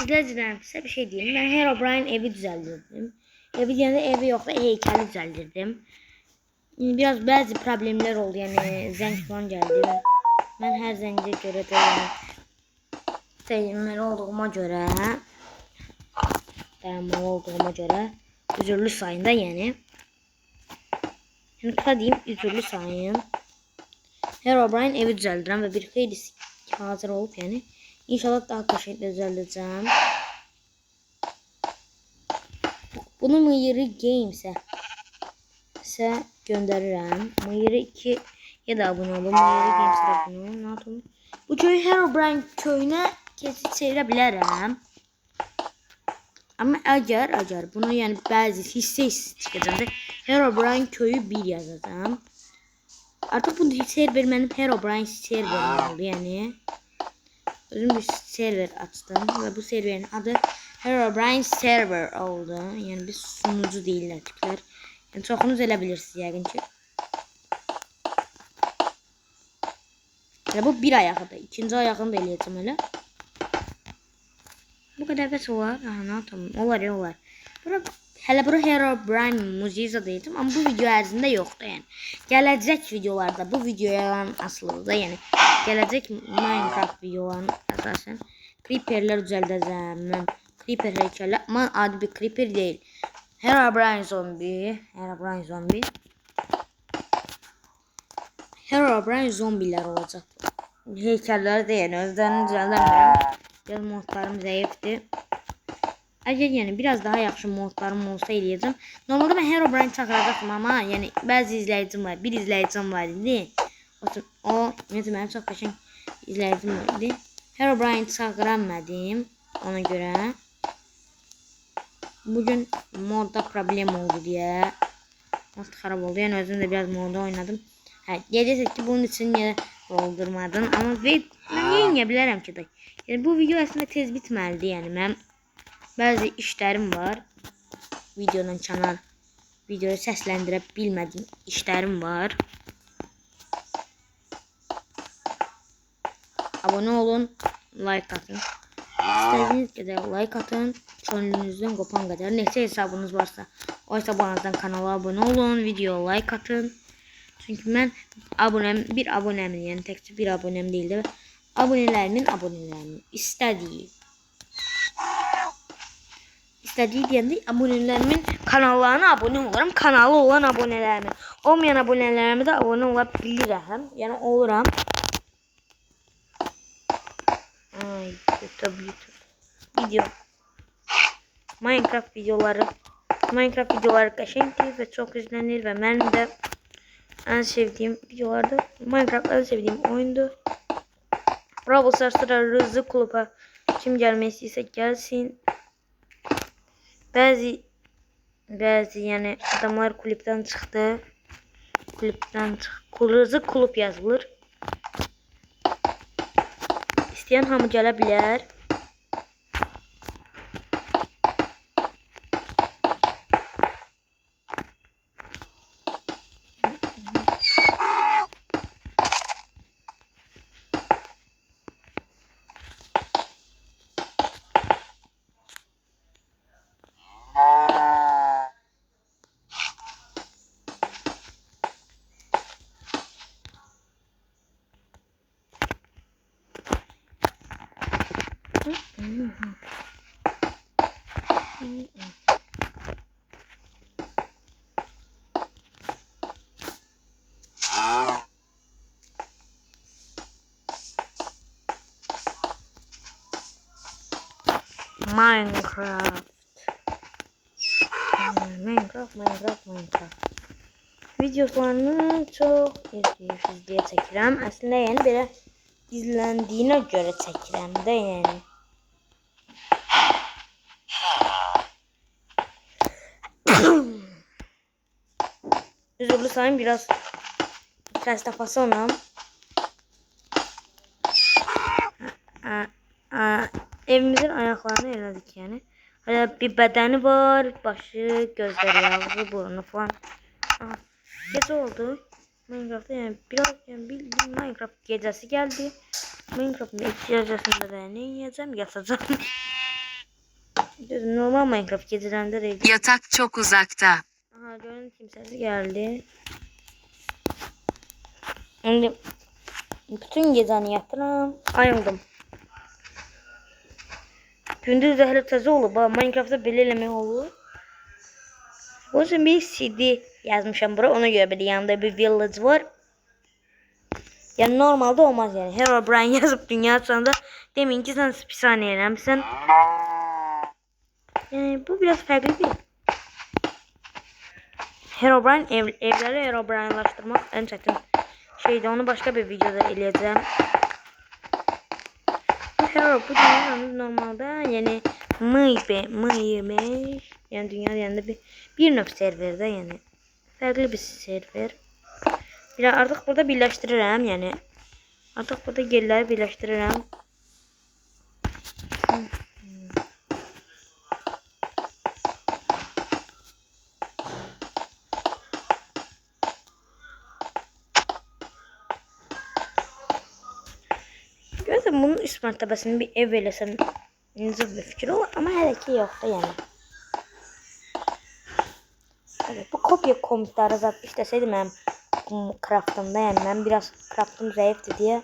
İzleyicilerim size bir şey diyeyim. Ben Herobrine evi düzeltirdim. Evi yani evi yok da heykeli düzeltirdim. Biraz bazı problemler oldu yani zenk falan geldi ve ben her zence göre de yani tecrübeli olduğuma göre dayanmalı olduğuma göre üzürlü sayında yani. Şimdi kısa diyeyim üzürlü sayın. Herobrine evi düzeltirəm ve bir xeyli hazır olup yani. İnşallah daha qəşəng düzəldəcəm. Bunu Mıyırı Games'e göndərirəm. Mıyırı 2 ya da abone olun. Mıyırı Games'e abone olun. Ne yapalım? Bu köyü Herobrine köyüne kesin çevirə bilərəm. Ama əgər bunu yani bazı hisse çıxacağım. Herobrine köyü 1 yazacağım. Artık bu server benim Herobrine serverim oldu yani. Özüm bir server açtım ve bu serverin adı Herobrine server oldu. Yani bir sunucu değiller tipler. Yani çoxunuz elə bilirsiniz yəqin ki. Bu bir ayağıdır. İkinci ayağını da eləyəcəm elə. Bu kadar bəs olar. Aha, nə tamam. Olar. Hələ bura Herobrine muziyi deyəcəm, amma bu video ərzində yoxdur yəni. Gələcək videolarda bu videoların asılıdır. Yəni gələcək Minecraft videolarının əsasən creeperlər düzəldəcəm. Mən creeper heykəllər, amma adi bir creeper deyil. Herobrine zombiler olacaq. Heykəlləri də yəni özlərini düzəldəmirəm. Biraz modlarım zəifdir. Əgər yəni biraz daha yaxşı modlarım olsa eləyəcəm. Normalde ben Herobrine çağıracaqdım ama yəni bəzi izləyicim var. Bir izləyicim var idi. O nəsə mənim çox qəşəng izləyicim var idi. Herobrine çağıranmadım ona göre. Bugün modda problem oldu diye. Mod xarab oldu. Yəni özüm də biraz modda oynadım. Hə, deyəcəksiniz ki bunun için niyə doldurmadın? Amma mən niyə bilərəm ki də. Yəni bu video əslində tez bitməlidir. Yəni mən bazı işlerim var. Videonun kənar videoyu səsləndirə bilmədiyim işlerim var. Abone olun, like atın. İstediğiniz kadar like atın. Gönlünüzden kopan kadar neçə hesabınız varsa o hesabınızdan kanala abone olun, video like atın. Çünkü ben bir abonem yani təkcə bir abonem değil de abonelerimin istediği deyəndə abonelerimin kanallarına abone olurum. Kanalı olan abonelerimin. Olmayan abonelerime de abone olabilirim. Yani olurum. Ay, YouTube video. Minecraft videoları qəşəngdir ve çok izlenir ve benim de en sevdiğim videolarda Minecraft en sevdiğim oyundur. Brawl Stars'ta Rızı Kulüp'e kim gelmek istəyirsə gelsin. Bazı yani adamlar kulüpten çıktı. Rızı Kulüp yazılır. İsteyen hamı gələ bilər. Minecraft videolarını çok izliyoruz diye çəkirəm. Aslında yani belə izləndiğine göre çəkirəm də yani. Üzürlü sayım biraz xəstəfasonam. Evimizin ayaklarını elədik yani. Hala bir bedeni var, başı, gözleri, ağzı, burnu falan. Gece oldu. Minecraft'ta yani biraz yani bildiğin Minecraft gecesi geldi. Minecraft'ın ilk gecesinde de ne yiyeceğim? Yatacağım. Düzdür, normal Minecraft gecələndə reydi. Yatak çok uzakta. Aha, görün kimsəsi gəldi. İndi bütün gecəni yatıram, ayıldım. Gündüz də hələ təzə olub, Minecraftda belə eləmək olur. O yüzden bir CD yazmışım bura, ona göre böyle yanında bir village var. Yani normalde olmaz yani. Herobrine yazıp dünya sonunda demin ki sen bir saniye eləmişsən. Yani bu biraz farklı bir. Herobrine evleri Herobrine'laştırmak en çetin şeydi. Onu başka bir videoda eləyəcəm. Bu dünyanın normalde yani mıybe yani dünya yanında bir növ serverde yani farklı bir server. Artık burada birleştiririm yani. Artık burada yerleri birleştiririm. Görürsen bunun üst mertebesini bir ev eləsəm necə bir fikir olur ama hələ ki yoxdur yəni. Evet, bu kopya komitləri zat işləsəydi mənim craftımda yani mən biraz craftım zayıftı diye.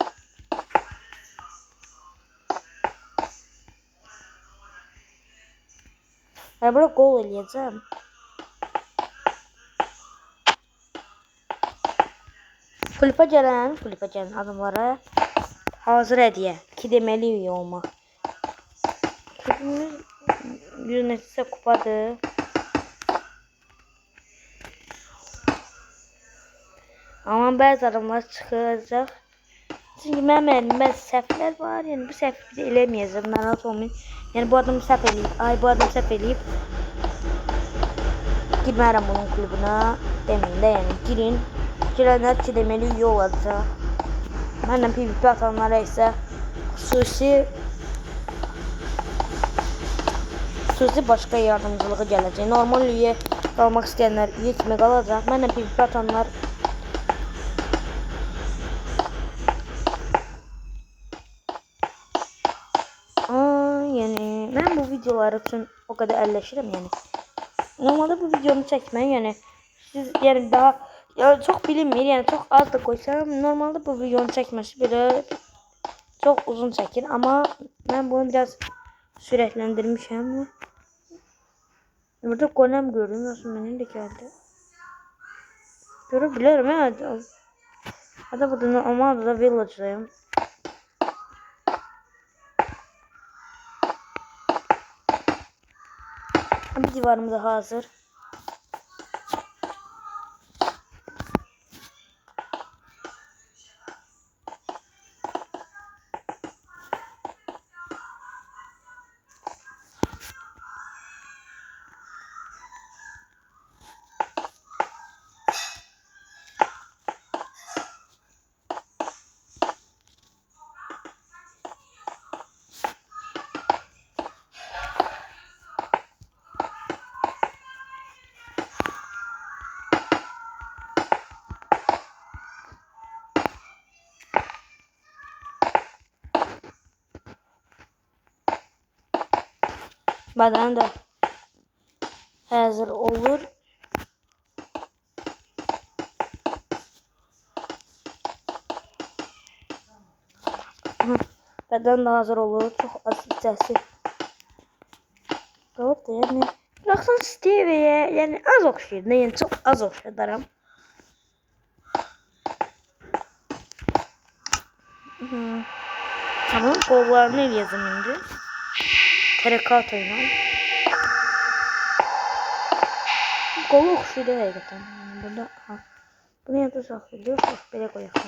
Ben burada gol eləyəcəm. Kulüpə gələn adamlara hazır hediye. Ki demeli üye olmaq. Kulübümüz yönetisə kupadır. Ama bəzi adamlar çıxacaq. Çünki mənim əlimdə səhvlər var. Yəni bu səhvi də eləməyəcəm. Narahat olmayın. Yəni bu adam səhv eləyib. Ay bu adam səhv eləyib. Girmərəm bunun klubuna. Deməyin də yəni girin. Girənlər ki deməli üye olacaq. Məndən PvP atanlara isə xüsusi başqa yardımcılığı gələcək. Normal üye qalmaq istəyənlər üye kimi qalacaq. Məndən PvP atanlar yani ben bu videolar için o kadar elleşirim yani. Normalde bu videomu çekmeyi yani siz yani daha ya çok bilinmiyor yani çok az da koysam normalde bu videonun çekmesi böyle çok uzun çekir ama ben bunu biraz süreklendirmişim. Burada golem gördüm nasıl benim de geldi. Görebilirim ya. Hatta burada normal da village'dayım. Bir divarımız da hazır. Badan da hazır olur. Badan da hazır olur. Çok az hissəsi qalıb da yani. Baxsan Stevie'ye yani az oxşayır. Yəni çox az oxşadaram. Tamam, qollarını eləyəcəm indi. Terekat oynan. Qolu oxşayır həqiqətən. Yəni burada bunu yada saxlayır. Bax belə qoyaq.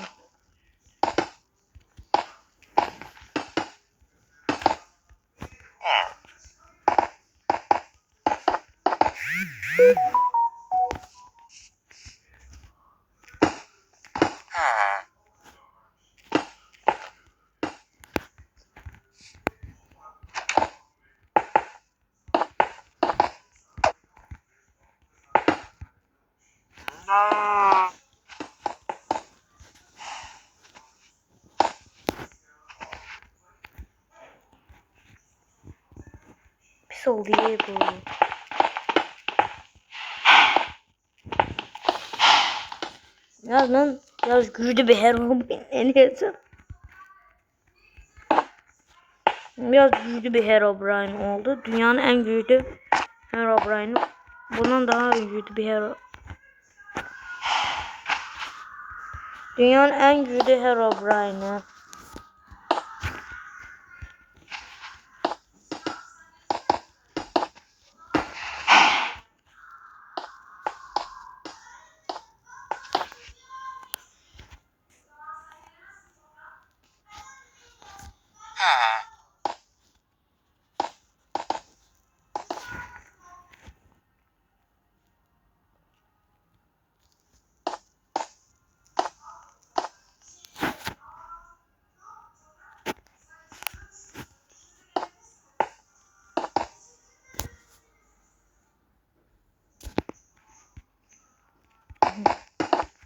pis oldu ya bu. Biraz güçlü bir Herobrine en iyisi. Biraz güçlü bir Herobrine oldu. Dünyanın en güçlü Herobrine'i. Bundan daha güçlü bir Hero. Dünyanın en güçlü Herobrine'i.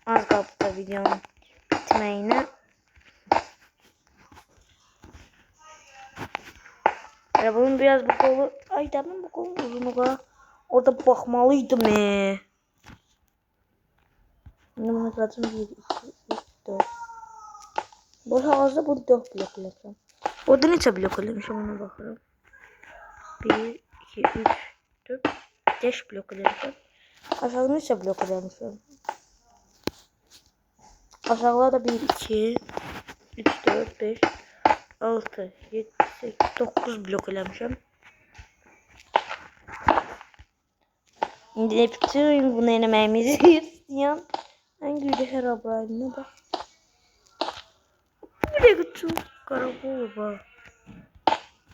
Az kaldı da videonun bitmeyine. Ya bunun biraz bu kolu... Ay demin bu kolun uzunluğa orada bakmalıydım ne. Şimdi bunu zaten 1, 2, 3, 4. Bu ağızda bu 4 blok olacağım. Orada neçə blok eləmişəm ona baxıram. 1, 2, 3, 4, 5 blok eləmişəm. Aşağıda neçə blok eləmişəm. Aşağıda 1, 2, 3, 4, 5, 6, 7, 8, 9 blok eləmişəm. İndi bütün bunu eləməyimizi istəyən en güçlü Herobrine'ine bak. Buraya götür. Karakol var.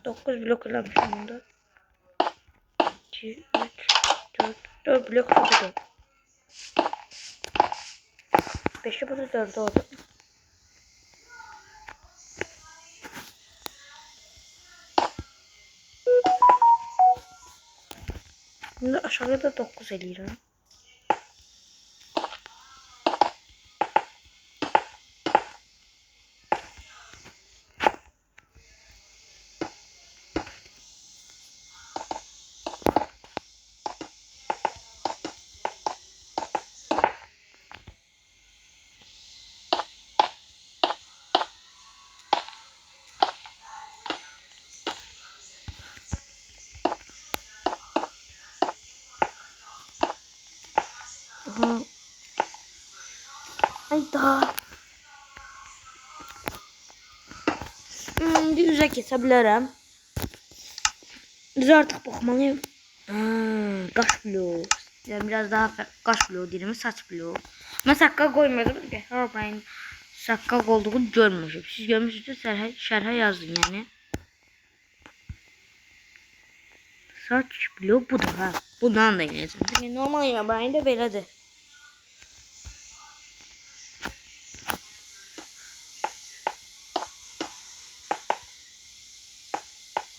9 blok eləmişəm bunda. 2, 3, 4 blok burada. 5'i burada 4'ü orada. Şimdi aşağıya da 9 eləyirəm. Aha. Hayda. Şimdi üzə keçə bilərəm. Düz artıq baxmalıyım. Qaş bloğu. Yani biraz daha qaş bloğu deyirəm, saç bloğu. Mən saqqal qoymuyordum ki, Herobrine saqqal olduğunu görmüşüm. Siz görmüşsünüzsə şərhə yazın yəni. Saç bloğu budur ha. Bundan da ineceğim. Çünkü normal Herobrine de belədir.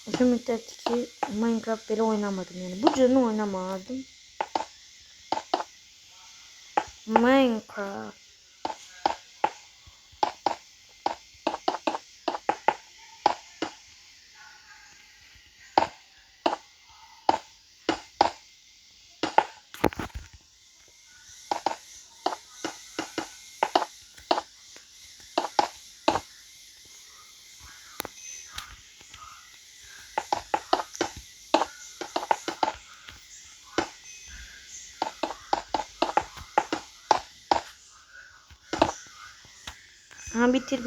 Uzun müddetki Minecraft belə oynamadım yani. Bu cürünü oynamadım. Minecraft. Ha bitir.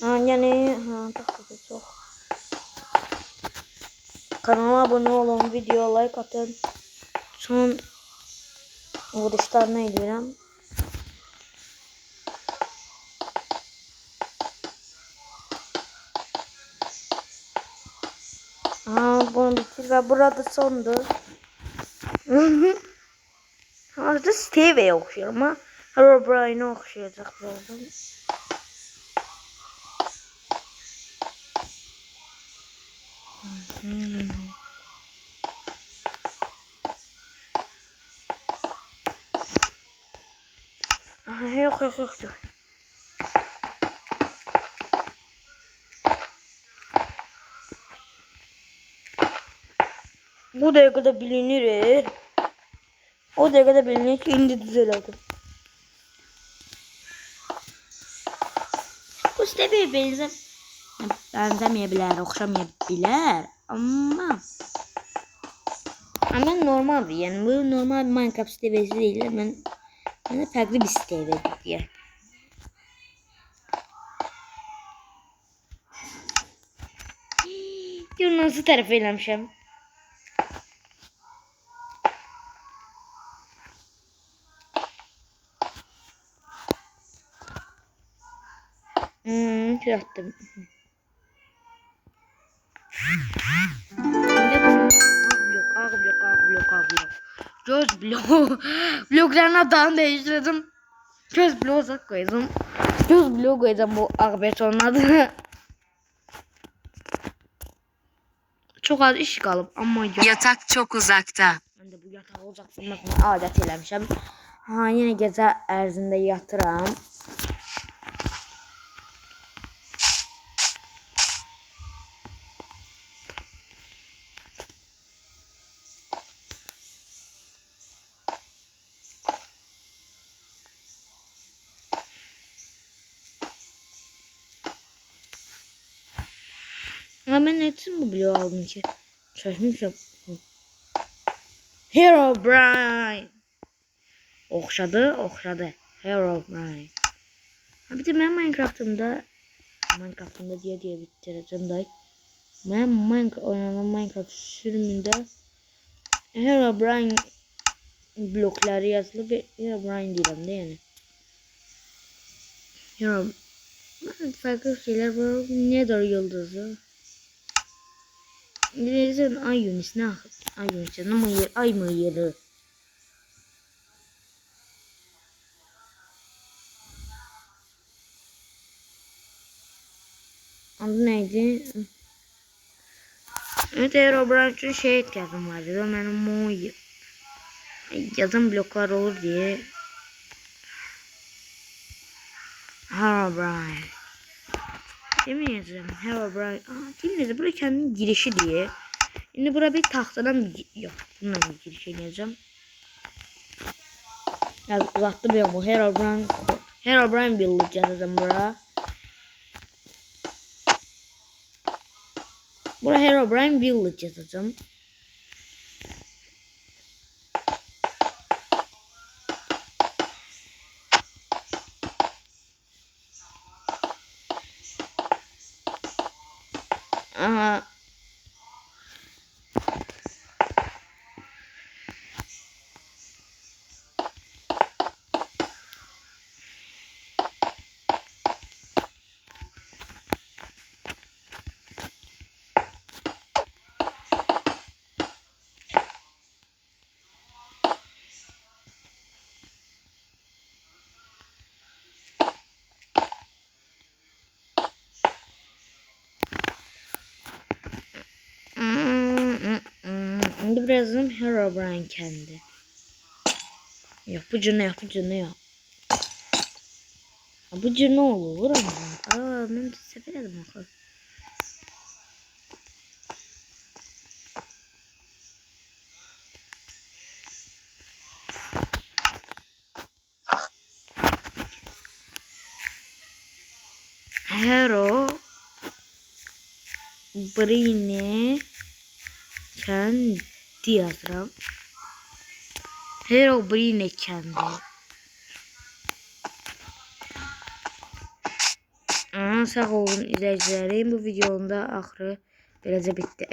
Ha yani dakika çok. Kanala abone olun, video like atın. Son vuruşlarına ediyorum. Bunu bitir ve burada sondu. Orada Steve'ye okşuyor ama Herobrine'e okşayacak birazdan. Aha, yok yok yok. Yok. Bu dəqiqədə bilinir. O dəqiqədə bilinir ki, indi düzələdim. Bu stəbiyə bənzəməyə bilər, oxşamaya bilər. Amma normaldır. Yəni bu normal Minecraft stəbiyəsi deyil. Mənə fərqli bir stəbiyədir deyə. Görün nasıl tərəf eləmişəm. Yattım. Ağ blok. Göz blok. Blokların adını değiştirdim. Göz blok koydum. Göz blok koydum bu ağ betonun adını. Çok az iş qalıb amma yatak çok uzakta. Ben de bu yatağı olacaq sanırım adət eləmişəm. Ha, yenə gecə ərzində yatıram. Ha, ben ne için bu bloğu aldım ki? Şaşmışım. Herobrine. Oxşadı. Herobrine. Ha, bir de ben Minecraft'ımda diye bitireceğim da. Ben oynanan Minecraft sürümünde Herobrine blokları yazılı ve Herobrine deyirəm də yəni. Farklı şeyler var. Nether yıldızı. Neden ay Yunus ne ay Yunus ne ay mı yeri? Adı neydi? Evet, Herobrine için şey ihtiyacım vardı. Benim yazım bloklar olur diye. Herobrine. Demeyeceğim. Herobrine. Dinledi. Buraya kendinin girişi diye. Şimdi buraya bir tahtadan yok. Bundan bir giriş edeceğim. Ya uzattı bir bu. Herobrine build yazacağım buraya. Buraya Herobrine build yazacağım. Aha. Şimdi birazdan Herobrine kendi. Yok bu cırna. Bu cırna olur ama. Ben de severim akıl. Herobrine kendi yazıram. Herobrine kendi. Sağ olun izleyicilerim. Bu videonun da axırı beləcə bitdi.